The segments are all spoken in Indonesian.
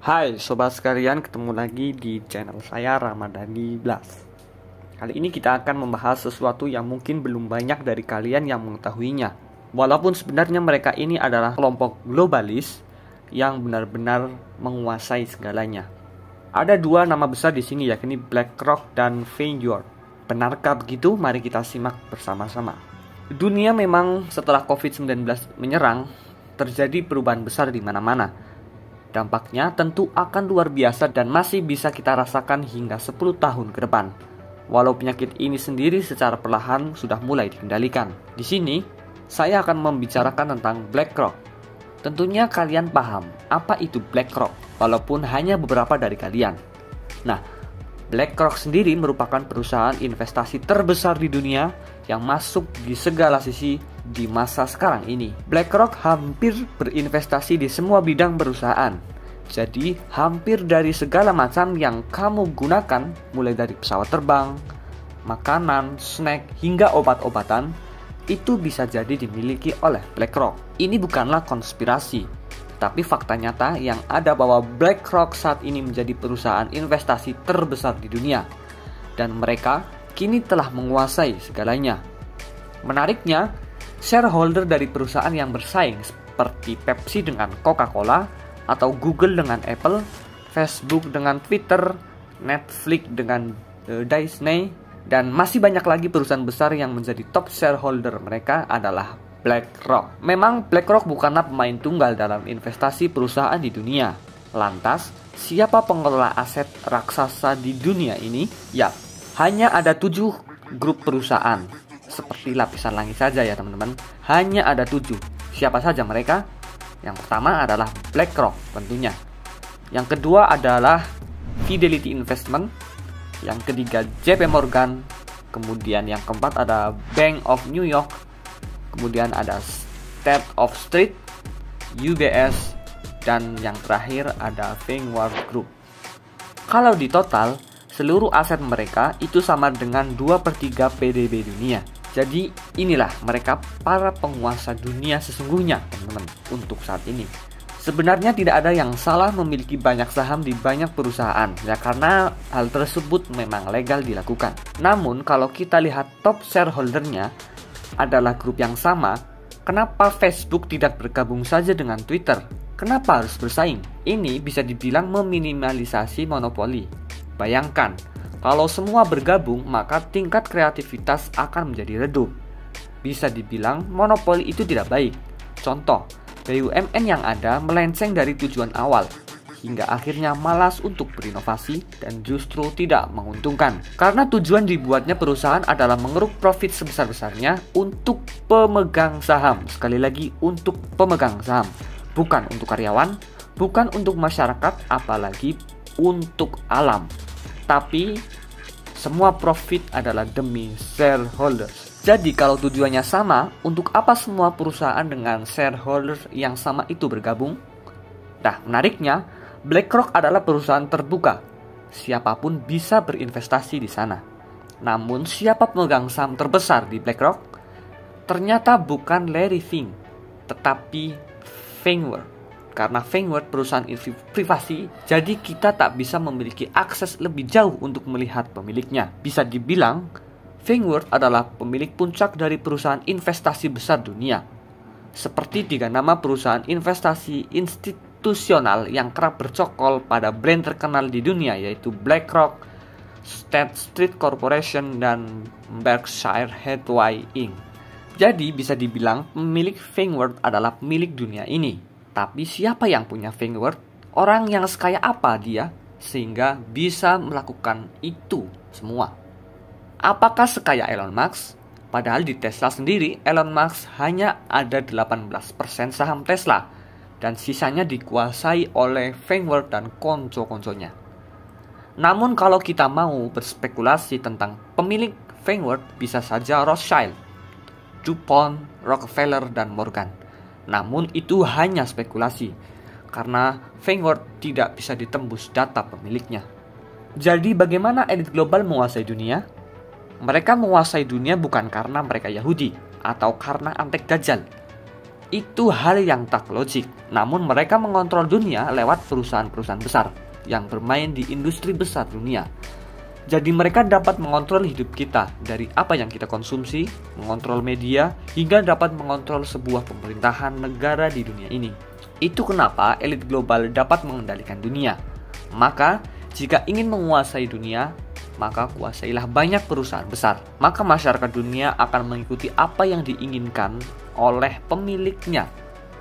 Hai sobat sekalian, ketemu lagi di channel saya Ramadhani Blas. Kali ini kita akan membahas sesuatu yang mungkin belum banyak dari kalian yang mengetahuinya. Walaupun sebenarnya mereka ini adalah kelompok globalis yang benar-benar menguasai segalanya. Ada dua nama besar di sini, yakni BlackRock dan Vanguard. Benarkah begitu? Mari kita simak bersama-sama. Dunia memang setelah COVID-19 menyerang, terjadi perubahan besar di mana-mana. Dampaknya tentu akan luar biasa dan masih bisa kita rasakan hingga 10 tahun ke depan. Walau penyakit ini sendiri secara perlahan sudah mulai dikendalikan. Di sini, saya akan membicarakan tentang BlackRock. Tentunya kalian paham apa itu BlackRock, walaupun hanya beberapa dari kalian. Nah, BlackRock sendiri merupakan perusahaan investasi terbesar di dunia yang masuk di segala sisi di masa sekarang ini. BlackRock hampir berinvestasi di semua bidang perusahaan. Jadi, hampir dari segala macam yang kamu gunakan, mulai dari pesawat terbang, makanan, snack, hingga obat-obatan, itu bisa jadi dimiliki oleh BlackRock. Ini bukanlah konspirasi, tapi fakta nyata yang ada bahwa BlackRock saat ini menjadi perusahaan investasi terbesar di dunia. Dan mereka kini telah menguasai segalanya. Menariknya, shareholder dari perusahaan yang bersaing seperti Pepsi dengan Coca-Cola, atau Google dengan Apple, Facebook dengan Twitter, Netflix dengan Disney, dan masih banyak lagi perusahaan besar yang menjadi top shareholder mereka adalah BlackRock. Memang BlackRock bukanlah pemain tunggal dalam investasi perusahaan di dunia. Lantas, siapa pengelola aset raksasa di dunia ini? Ya, hanya ada 7 grup perusahaan. Seperti lapisan langit saja ya teman-teman. Hanya ada 7. Siapa saja mereka? Yang pertama adalah BlackRock tentunya. Yang kedua adalah Fidelity Investment. Yang ketiga JP Morgan. Kemudian yang keempat ada Bank of New York. Kemudian ada State of Street, UBS, dan yang terakhir ada Vanguard Group. Kalau di total, seluruh aset mereka itu sama dengan 2/3 PDB dunia. Jadi inilah mereka para penguasa dunia sesungguhnya, teman-teman, untuk saat ini. Sebenarnya tidak ada yang salah memiliki banyak saham di banyak perusahaan, ya karena hal tersebut memang legal dilakukan. Namun kalau kita lihat top shareholdernya adalah grup yang sama, kenapa Facebook tidak bergabung saja dengan Twitter? Kenapa harus bersaing? Ini bisa dibilang meminimalisasi monopoli. Bayangkan, kalau semua bergabung, maka tingkat kreativitas akan menjadi redup. Bisa dibilang monopoli itu tidak baik. Contoh, BUMN yang ada melenceng dari tujuan awal, hingga akhirnya malas untuk berinovasi dan justru tidak menguntungkan. Karena tujuan dibuatnya perusahaan adalah mengeruk profit sebesar-besarnya untuk pemegang saham. Sekali lagi, untuk pemegang saham. Bukan untuk karyawan, bukan untuk masyarakat, apalagi untuk alam. Tapi semua profit adalah demi shareholders. Jadi kalau tujuannya sama, untuk apa semua perusahaan dengan shareholders yang sama itu bergabung? Nah, menariknya, BlackRock adalah perusahaan terbuka. Siapapun bisa berinvestasi di sana. Namun, siapa pemegang saham terbesar di BlackRock? Ternyata bukan Larry Fink, tetapi Vanguard. Karena Vanguard perusahaan privasi, jadi kita tak bisa memiliki akses lebih jauh untuk melihat pemiliknya. Bisa dibilang, Vanguard adalah pemilik puncak dari perusahaan investasi besar dunia. Seperti 3 nama perusahaan investasi institusional yang kerap bercokol pada brand terkenal di dunia, yaitu BlackRock, State Street Corporation, dan Berkshire Hathaway Inc. Jadi bisa dibilang pemilik Vanguard adalah pemilik dunia ini. Tapi siapa yang punya Vanguard? Orang yang sekaya apa dia sehingga bisa melakukan itu semua? Apakah sekaya Elon Musk? Padahal di Tesla sendiri, Elon Musk hanya ada 18% saham Tesla dan sisanya dikuasai oleh Vanguard dan konco-konconya. Namun kalau kita mau berspekulasi tentang pemilik Vanguard, bisa saja Rothschild, DuPont, Rockefeller, dan Morgan. Namun itu hanya spekulasi, karena Vanguard tidak bisa ditembus data pemiliknya. Jadi bagaimana elit global menguasai dunia? Mereka menguasai dunia bukan karena mereka Yahudi atau karena antek Dajjal. Itu hal yang tak logik. Namun mereka mengontrol dunia lewat perusahaan-perusahaan besar yang bermain di industri besar dunia. Jadi mereka dapat mengontrol hidup kita dari apa yang kita konsumsi, mengontrol media, hingga dapat mengontrol sebuah pemerintahan negara di dunia ini. Itu kenapa elit global dapat mengendalikan dunia. Maka, jika ingin menguasai dunia, maka kuasailah banyak perusahaan besar. Maka masyarakat dunia akan mengikuti apa yang diinginkan oleh pemiliknya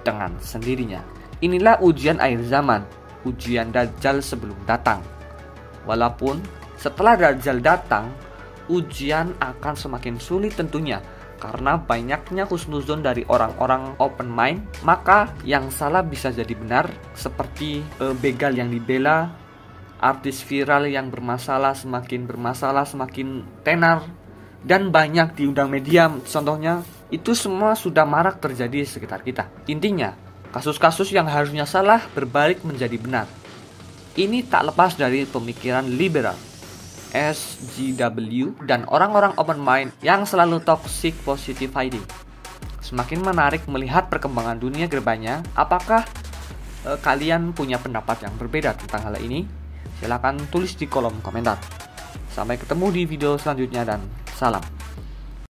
dengan sendirinya. Inilah ujian akhir zaman, ujian Dajjal sebelum datang. Walaupun setelah Dajjal datang, ujian akan semakin sulit tentunya, karena banyaknya husnuzon dari orang-orang open mind. Maka yang salah bisa jadi benar, seperti begal yang dibela, artis viral yang bermasalah semakin tenar, dan banyak diundang media contohnya. Itu semua sudah marak terjadi di sekitar kita. Intinya, kasus-kasus yang harusnya salah berbalik menjadi benar. Ini tak lepas dari pemikiran liberal, SJW, dan orang-orang open mind yang selalu toxic positivity. Semakin menarik melihat perkembangan dunia kedepannya. Apakah kalian punya pendapat yang berbeda tentang hal ini? Silahkan tulis di kolom komentar. Sampai ketemu di video selanjutnya dan salam.